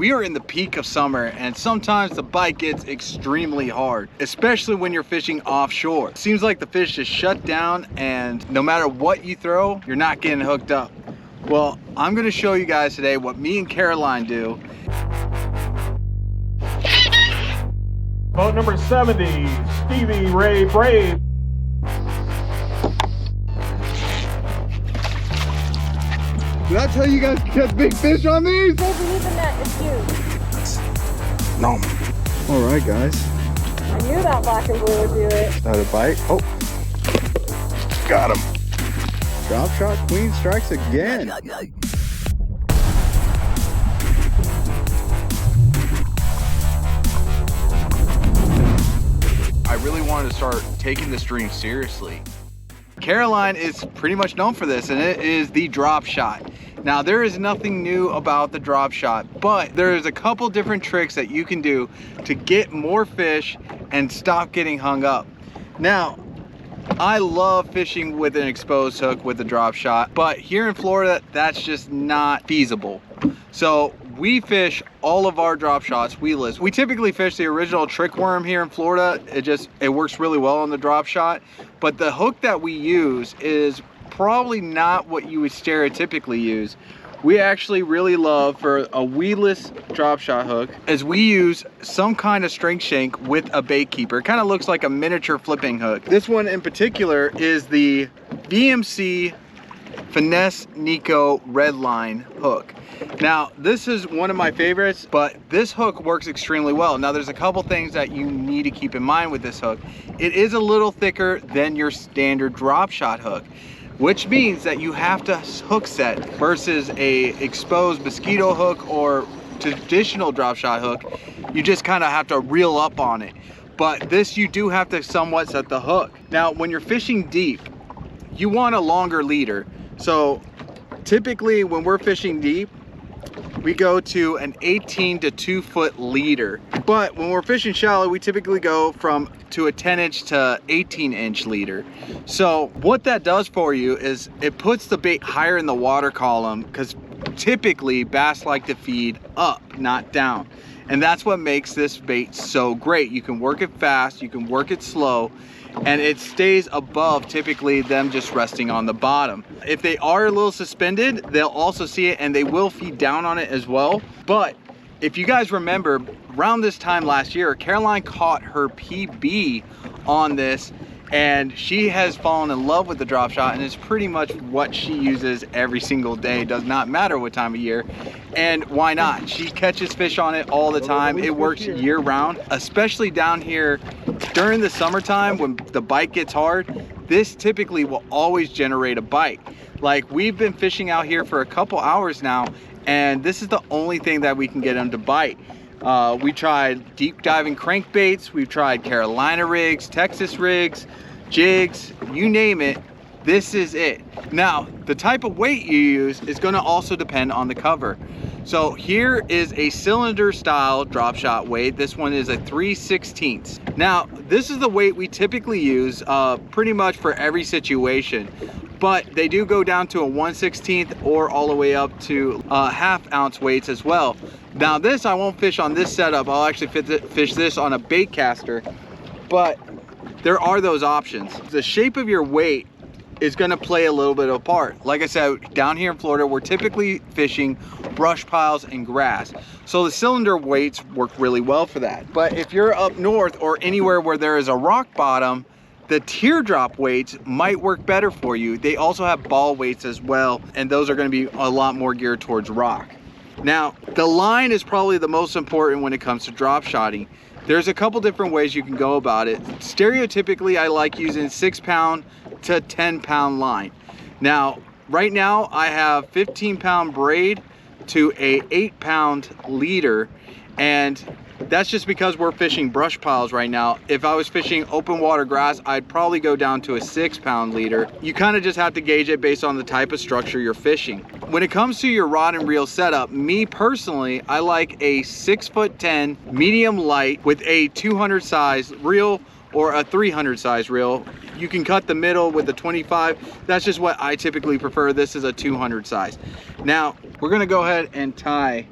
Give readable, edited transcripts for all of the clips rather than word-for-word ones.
We are in the peak of summer and sometimes the bite gets extremely hard, especially when you're fishing offshore. It seems like the fish just shut down and no matter what you throw, you're not getting hooked up. Well, I'm gonna show you guys today what me and Caroline do. Boat number 70, Stevie Ray Brave. Did I tell you guys to catch big fish on these? Baby, leave the net, it's huge. No. All right, guys. I knew that black and blue would do it. Another bite. Oh, got him. Drop shot queen strikes again. I really wanted to start taking this stream seriously. Caroline is pretty much known for this, and it is the drop shot. Now, there is nothing new about the drop shot, but there's a couple different tricks that you can do to get more fish and stop getting hung up. Now, I love fishing with an exposed hook with a drop shot, but here in Florida, that's just not feasible. So we fish all of our drop shots weedless. We typically fish the original trick worm here in Florida. It works really well on the drop shot, but the hook that we use is probably not what you would stereotypically use. We actually really love for a weedless drop shot hook is we use some kind of string shank with a bait keeper. It kind of looks like a miniature flipping hook. This one in particular is the VMC Finesse Nico Redline hook. Now, this is one of my favorites, but this hook works extremely well. Now, there's a couple things that you need to keep in mind with this hook. It is a little thicker than your standard drop shot hook, which means that you have to hook set versus a exposed mosquito hook or traditional drop shot hook. You just kind of have to reel up on it. But this, you do have to somewhat set the hook. Now, when you're fishing deep, you want a longer leader. So typically when we're fishing deep, we go to an 18 to 2 foot leader. But when we're fishing shallow, we typically go to a 10-inch to 18-inch leader. So what that does for you is it puts the bait higher in the water column, because typically bass like to feed up, not down. And that's what makes this bait so great. You can work it fast, you can work it slow, and it stays above typically them just resting on the bottom. If they are a little suspended, they'll also see it and they will feed down on it as well. But if you guys remember, around this time last year, Caroline caught her PB on this, and she has fallen in love with the drop shot, and it's pretty much what she uses every single day. Does not matter what time of year. And why not? She catches fish on it all the time. It works year round, especially down here during the summertime when the bite gets hard. This typically will always generate a bite. Like, we've been fishing out here for a couple hours now, and this is the only thing that we can get them to bite. We tried deep diving crankbaits, we've tried Carolina rigs, Texas rigs, jigs, you name it, this is it. Now, the type of weight you use is going to also depend on the cover. So here is a cylinder style drop shot weight. This one is a 3/16. Now, this is the weight we typically use pretty much for every situation, but they do go down to a 1/16 or all the way up to ½ ounce weights as well. Now, this I won't fish on this setup. I'll actually fish this on a bait caster, but there are those options. The shape of your weight is going to play a little bit of a part. Like I said, down here in Florida, we're typically fishing brush piles and grass. So the cylinder weights work really well for that. But if you're up north or anywhere where there is a rock bottom, the teardrop weights might work better for you. They also have ball weights as well, and those are going to be a lot more geared towards rock. Now, the line is probably the most important when it comes to drop shotting. There's a couple different ways you can go about it. Stereotypically, I like using 6-pound to 10-pound line. Now, right now I have 15-pound braid to a 8-pound leader, and that's just because we're fishing brush piles right now. If I was fishing open water grass, I'd probably go down to a 6-pound leader. You kind of just have to gauge it based on the type of structure you're fishing. When it comes to your rod and reel setup, me personally, I like a 6'10" medium light with a 200 size reel or a 300 size reel. You can cut the middle with a 25. That's just what I typically prefer. This is a 200 size. Now, we're gonna go ahead and tie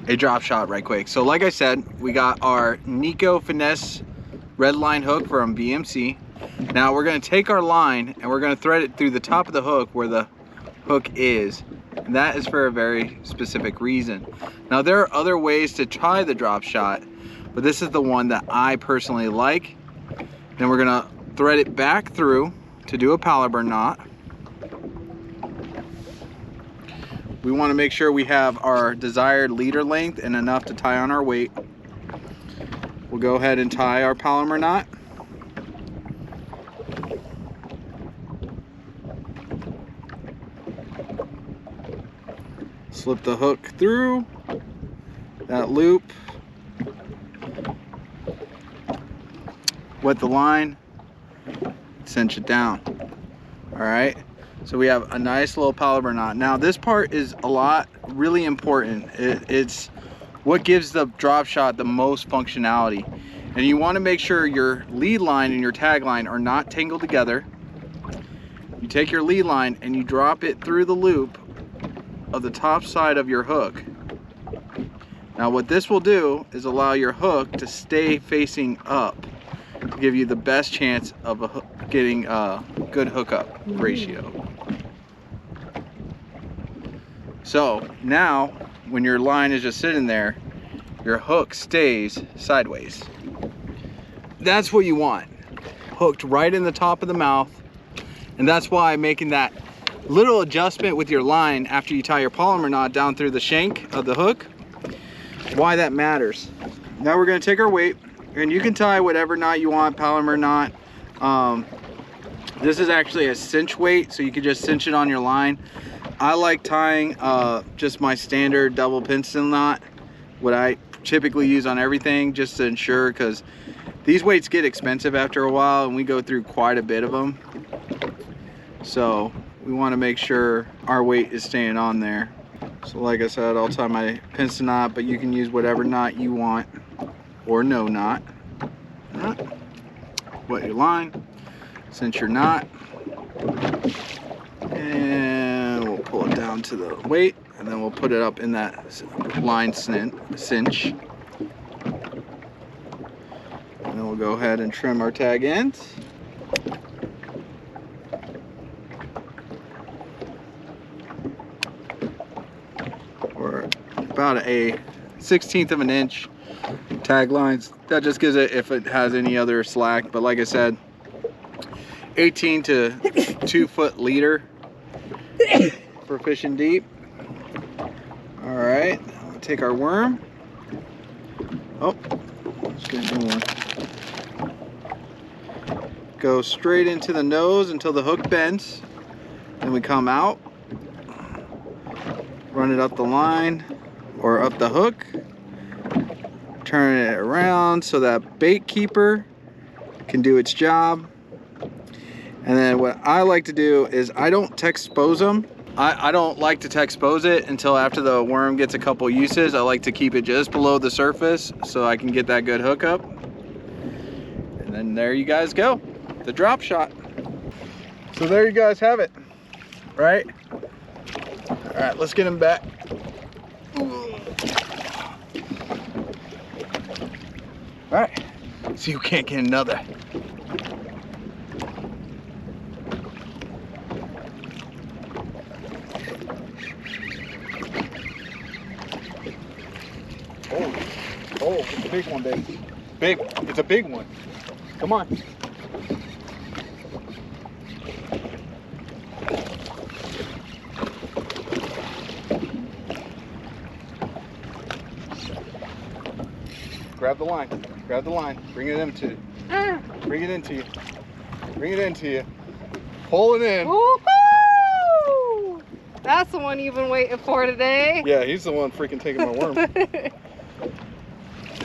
a drop shot right quick. So like I said, we got our Nico Finesse red line hook from BMC. Now we're gonna take our line and we're gonna thread it through the top of the hook where the hook is. And that is for a very specific reason. Now there are other ways to try the drop shot, but this is the one that I personally like. Then we're gonna thread it back through to do a paliber knot. We want to make sure we have our desired leader length and enough to tie on our weight. We'll go ahead and tie our Palomar knot. Slip the hook through that loop. Wet the line, cinch it down. All right. So we have a nice little paliber knot. Now this part is really important. It's what gives the drop shot the most functionality. And you want to make sure your lead line and your tag line are not tangled together. You take your lead line and you drop it through the loop of the top side of your hook. Now what this will do is allow your hook to stay facing up to give you the best chance of getting a good hookup ratio. So now when your line is just sitting there, your hook stays sideways. That's what you want, hooked right in the top of the mouth. And that's why making that little adjustment with your line after you tie your polymer knot down through the shank of the hook, why that matters. Now we're going to take our weight, and you can tie whatever knot you want, Palomar knot. This is actually a cinch weight, so you can just cinch it on your line. I like tying just my standard double piston knot, what I typically use on everything, just to ensure, because these weights get expensive after a while and we go through quite a bit of them. So we want to make sure our weight is staying on there. So like I said, I'll tie my piston knot, but you can use whatever knot you want, or no knot. Wet your line, cinch your knot, and we'll pull it down to the weight, and then we'll put it up in that line cinch. And then we'll go ahead and trim our tag ends. Or about a 1/16 of an inch tag lines. That just gives it if it has any other slack, but like I said, 18 to 2 foot leader for fishing deep. All right, we'll take our worm. Oh, let's get a new one. Go straight into the nose until the hook bends. Then we come out, run it up the line or up the hook, turn it around so that bait keeper can do its job. And then what I like to do is I don't texpose them. I don't like to texpose it until after the worm gets a couple uses. I like to keep it just below the surface so I can get that good hookup. And then there you guys go, the drop shot. So there you guys have it, right? All right, let's get him back. All right, see who can't get another. Oh, it's a big one, baby. Big, it's a big one. Come on. Grab the line, bring it into you. Bring it into you. Bring it into you. Pull it in. Woohoo! That's the one you've been waiting for today. Yeah, he's the one freaking taking my worm. And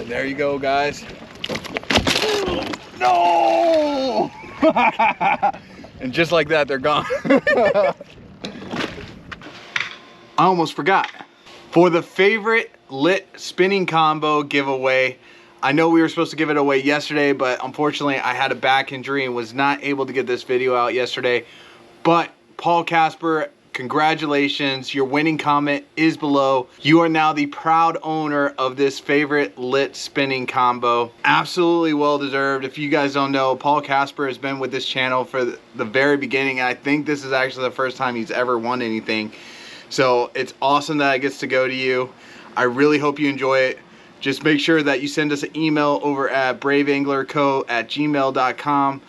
there you go, guys. No! And just like that, they're gone. I almost forgot. For the favorite lit spinning combo giveaway, I know we were supposed to give it away yesterday, but unfortunately I had a back injury and was not able to get this video out yesterday. But Paul Casper congratulations. Your winning comment is below. You are now the proud owner of this favorite lit spinning combo. Absolutely well deserved. If you guys don't know, Paul Casper has been with this channel for the very beginning. And I think this is actually the first time he's ever won anything. So it's awesome that it gets to go to you. I really hope you enjoy it. Just make sure that you send us an email over at braveanglerco@gmail.com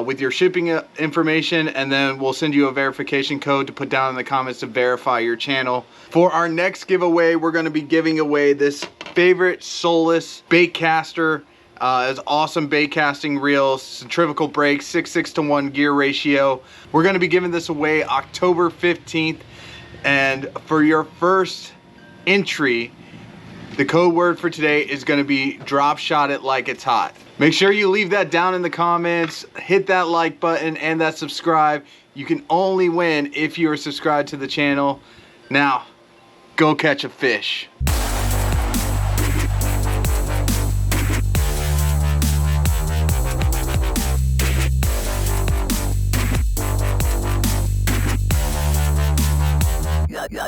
with your shipping information, and then we'll send you a verification code to put down in the comments to verify your channel. For our next giveaway, we're going to be giving away this favorite soulless bait caster. It's awesome bait casting reel, centrifugal brake, 6:6:1 gear ratio. We're going to be giving this away October 15th, and for your first entry, the code word for today is going to be drop shot it like it's hot. Make sure you leave that down in the comments, hit that like button and that subscribe. You can only win if you are subscribed to the channel. Now, go catch a fish.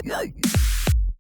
Yeah.